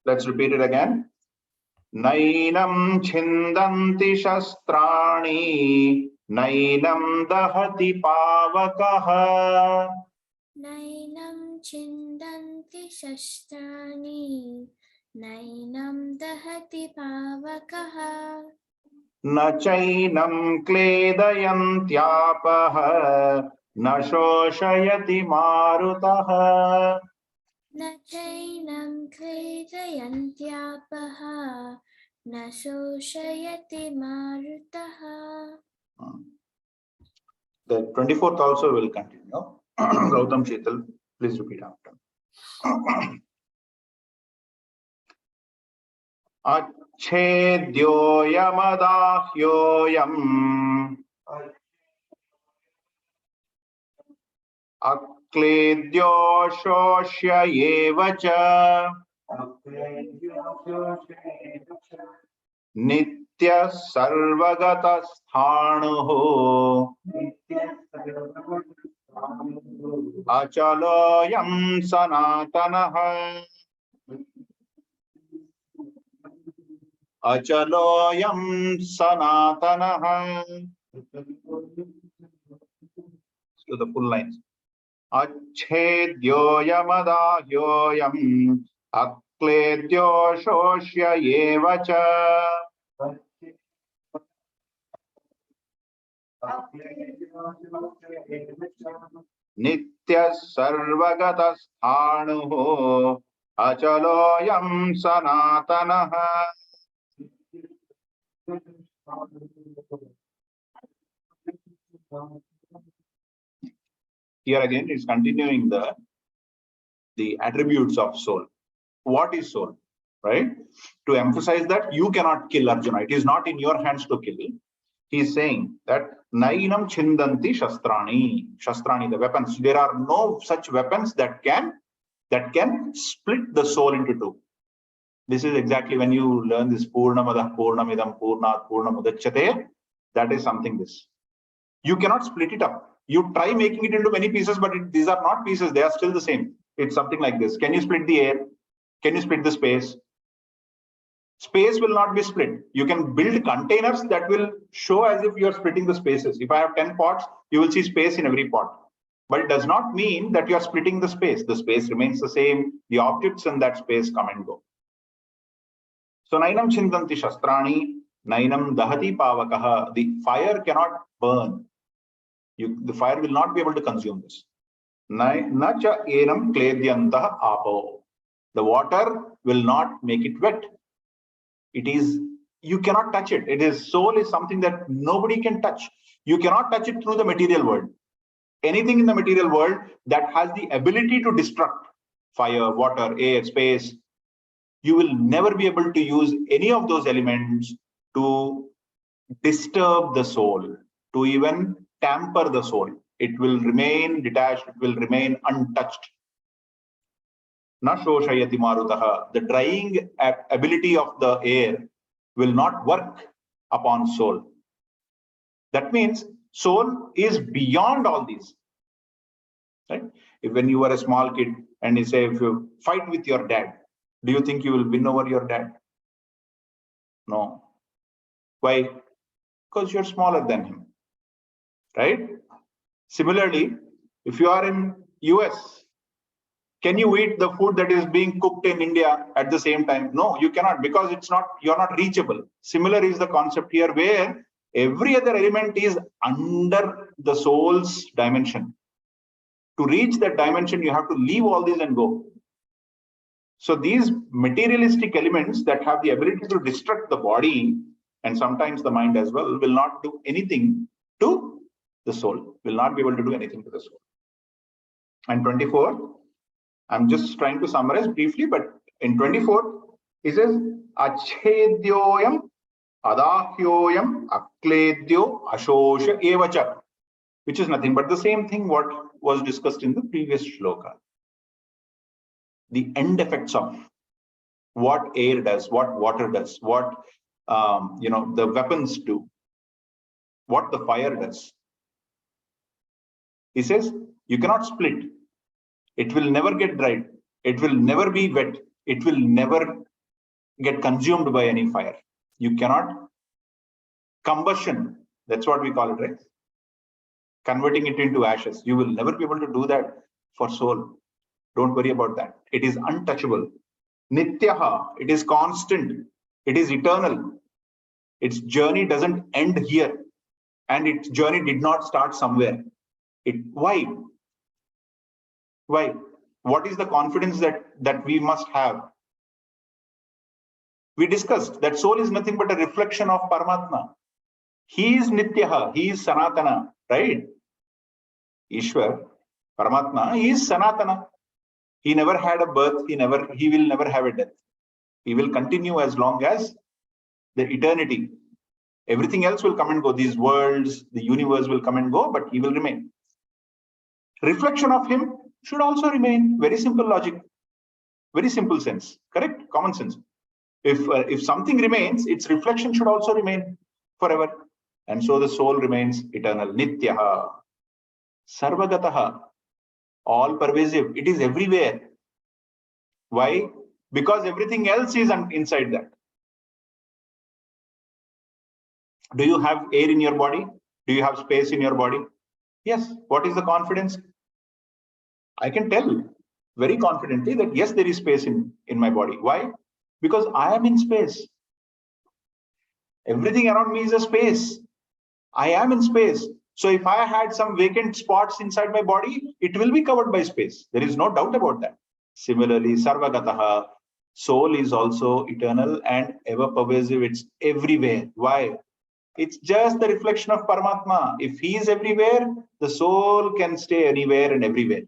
Let's repeat it again. Nainam chindanti shastrani, nainam dahati pavakaha. Nainam chindanti shastrani, nainam dahati pavakaha. Na chainam kledayantyapah, na shoshayati marutaha. Na chainam kledayantyapah, na shoshayati marutaha. The 24th also will continue. Gautam Sheetal, please repeat after. Achedyoyamadahyoyam akledyo shoshya evacha nitya sarvagata sthanuho achaloyam sanatanaha achaloyam sanatanaha. To the full lines. Achedyoyamadahyoyam akledyo shoshya evacha nitya sarvagata sthanuho achaloyam sanatanaha. Here again it's continuing the attributes of soul. What is soul? Right? To emphasize that you cannot kill Arjuna. It is not in your hands to kill. He is saying that Nainam Chindanti Shastrani. Shastrani, the weapons. There are no such weapons that can split the soul into two. This is exactly when you learn this Purnamadah Purnamidam Purnat Purnamudachyate. That is something this. You cannot split it up. You try making it into many pieces, but these are not pieces. They are still the same. It's something like this. Can you split the air? Can you split the space? Space will not be split. You can build containers that will show as if you are splitting the spaces. If I have 10 pots, you will see space in every pot. But it does not mean that you are splitting the space. The space remains the same. The objects in that space come and go. So, Nainam Chindanti Shastrani, Nainam Dahati Pavakaha. The fire cannot burn. The fire will not be able to consume this. Nacha enam kledyantah apo. The water will not make it wet. It is, you cannot touch it. It is, soul is something that nobody can touch. You cannot touch it through the material world. Anything in the material world that has the ability to destruct fire, water, air, space, you will never be able to use any of those elements to disturb the soul, to even tamper the soul. It will remain detached, it will remain untouched. Na shoshayati marutaha. The drying ability of the air will not work upon soul. That means soul is beyond all these. Right? If when you were a small kid and you say, if you fight with your dad, do you think you will win over your dad? No. Why? Because you're smaller than him. Right? Similarly, if you are in US, can you eat the food that is being cooked in India at the same time? No, you cannot, because it's not, you're not reachable. Similar is the concept here, where every other element is under the soul's dimension. To reach that dimension, you have to leave all these and go. So these materialistic elements that have the ability to destruct the body and sometimes the mind as well will not do anything to the soul, will not be able to do anything to the soul. And 24, I'm just trying to summarize briefly, but in 24, it says, Achedyoyam, Adahyoyam, Akledyo, Ashosha Evacha, which is nothing but the same thing what was discussed in the previous shloka. The end effects of what air does, what water does, what the weapons do, what the fire does. He says, you cannot split. It will never get dried. It will never be wet. It will never get consumed by any fire. You cannot combustion. That's what we call it, right? Converting it into ashes. You will never be able to do that for soul. Don't worry about that. It is untouchable. Nityaha, it is constant. It is eternal. Its journey doesn't end here. And its journey did not start somewhere. Why? Why? What is the confidence that we must have? We discussed that soul is nothing but a reflection of Paramatma. He is Nityaha, he is Sanatana, right? Ishwar, Paramatma, he is Sanatana. He never had a birth, he will never have a death. He will continue as long as the eternity. Everything else will come and go. These worlds, the universe will come and go, but he will remain. Reflection of him should also remain. Very simple logic, very simple sense, correct? Common sense. If something remains, its reflection should also remain forever. And so the soul remains eternal. Nityaha, Sarvagataha, all pervasive. It is everywhere. Why? Because everything else is inside that. Do you have air in your body? Do you have space in your body? Yes. What is the confidence? I can tell very confidently that yes, there is space in my body. Why? Because I am in space. Everything around me is a space. I am in space. So if I had some vacant spots inside my body, it will be covered by space. There is no doubt about that. Similarly, Sarvagataha, soul is also eternal and ever pervasive. It's everywhere. Why? It's just the reflection of Paramatma. If he is everywhere, the soul can stay anywhere and everywhere.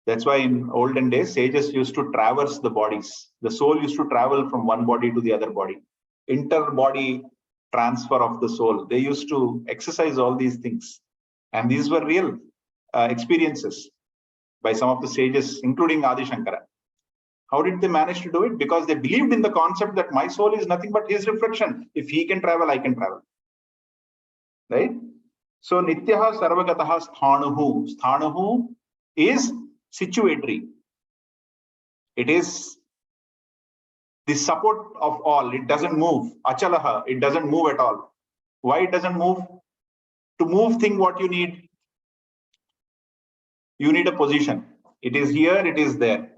That's why in olden days, sages used to traverse the bodies. The soul used to travel from one body to the other body. Inter-body transfer of the soul. They used to exercise all these things. And these were real experiences by some of the sages, including Adi Shankara. How did they manage to do it? Because they believed in the concept that my soul is nothing but his reflection. If he can travel, I can travel. Right? So Nityaha Sarvagataha Sthanuhu. Sthanuhu is situatory. It is the support of all. It doesn't move. Achalaha, it doesn't move at all. Why it doesn't move? To move, think what you need. You need a position. It is here, it is there.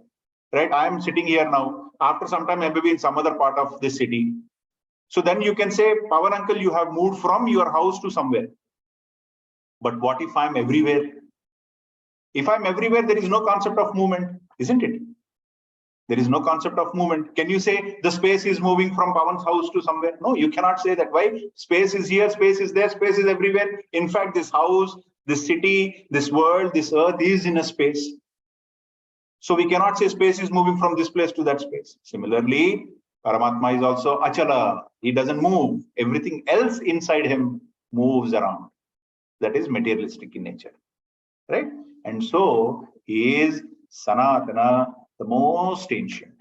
Right? I am sitting here now. After some time, I may be in some other part of this city. So then you can say, Pawan uncle, you have moved from your house to somewhere. But what if I'm everywhere? If I'm everywhere, there is no concept of movement, isn't it? There is no concept of movement. Can you say the space is moving from Pawan's house to somewhere? No, you cannot say that. Why? Space is here, space is there, space is everywhere. In fact, this house, this city, this world, this earth is in a space. So we cannot say space is moving from this place to that space. Similarly, Paramatma is also Achala. He doesn't move. Everything else inside him moves around. That is materialistic in nature. Right? And so he is Sanatana, the most ancient.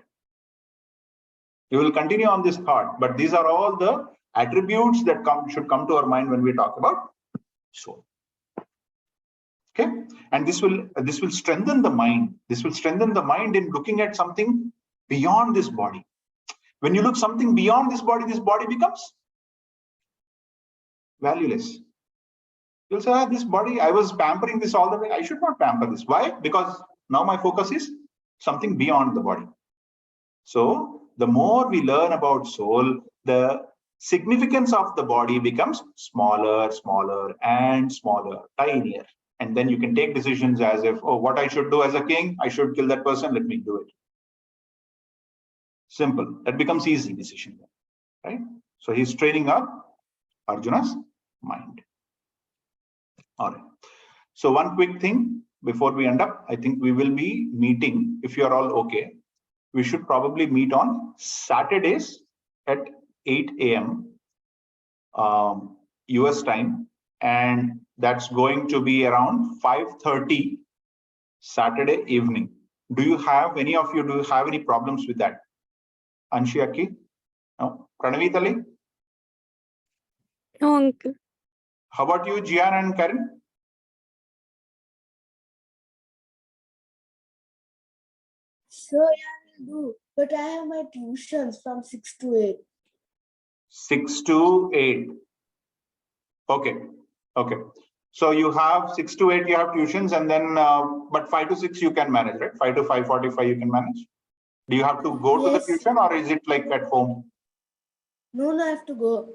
We will continue on this thought, but these are all the attributes that should come to our mind when we talk about soul. Okay, and this will strengthen the mind. This will strengthen the mind in looking at something beyond this body. When you look something beyond this body becomes valueless. You'll say, this body, I was pampering this all the way. I should not pamper this. Why? Because now my focus is something beyond the body. So the more we learn about soul, the significance of the body becomes smaller, smaller, and smaller, tinier. And then you can take decisions as if, oh, what I should do as a king, I should kill that person, let me do it. Simple. That becomes easy decision, right? So he's training up Arjuna's mind. All right. So one quick thing before we end up, I think we will be meeting, if you're all okay, we should probably meet on Saturdays at 8 a.m. US time. And that's going to be around 5:30 Saturday evening. Do you have any problems with that? Anshiaki? No? Pranavitali? No, uncle. How about you, Gian and Karen? So yeah, do, but I have my tuitions from 6 to 8. 6 to 8. Okay. Okay. So you have 6 to 8, you have tuitions, and then, but 5 to 6 you can manage, right? 5 to 5:45 you can manage. Do you have to go to the Yes. tuition, or is it like at home? No, I have to go.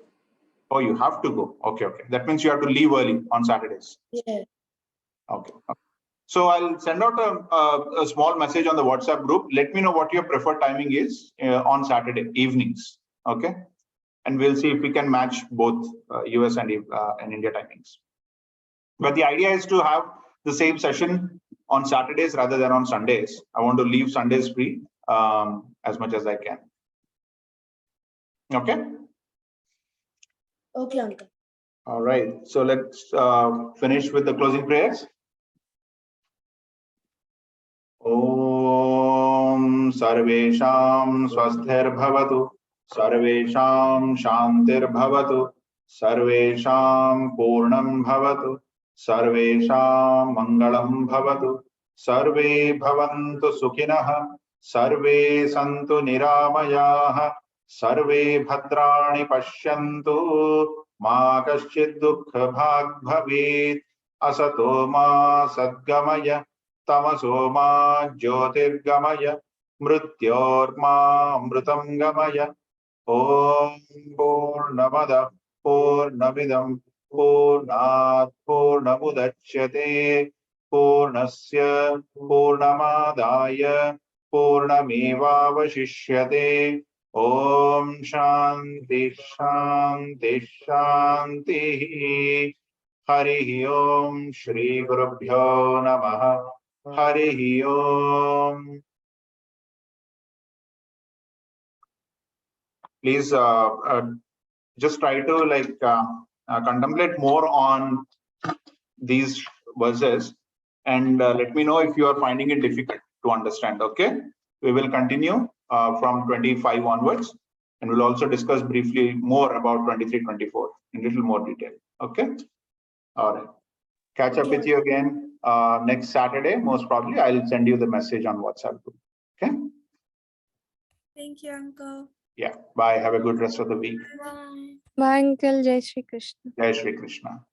Oh, you have to go. Okay. Okay. That means you have to leave early on Saturdays. Yeah. Okay. So I'll send out a small message on the WhatsApp group. Let me know what your preferred timing is on Saturday evenings. Okay. And we'll see if we can match both US and India timings. But the idea is to have the same session on Saturdays rather than on Sundays. I want to leave Sundays free as much as I can. Okay. Okay, uncle. All right. So let's finish with the closing prayers. Om Sarvesham Swasthir Sarvesham Shantir Bhavatu, Sarvesham Purnam Bhavatu, Sarvesham Mangalam Bhavatu, Sarve Bhavantu Sukhinaha, Sarve Santu Niramayaha, Sarve Bhadrani Pashyantu, Ma Kaschid Dukkha Bhag Bhavet, Asato Ma Sadgamaya, Tamaso Ma Jyotirgamaya, Mrityorma Amritam Gamaya. Om Purnamada Purnamidam Purnat Purnamudachyate Purnasya Purnamadaya Purnamevavashishyate. Om Shanti Shanti Shanti. Harihi Om Shri Gurubhyo Namaha. Harihi Om. Please just try to contemplate more on these verses, and let me know if you are finding it difficult to understand. Okay, we will continue from 25 onwards, and we'll also discuss briefly more about 23-24 in little more detail. Okay, all right. Catch up with you again next Saturday. Most probably, I'll send you the message on WhatsApp group. Okay. Thank you, Uncle. Yeah. Bye. Have a good rest of the week. Bye. Bye, Uncle. Jai Shri Krishna. Jai Shri Krishna.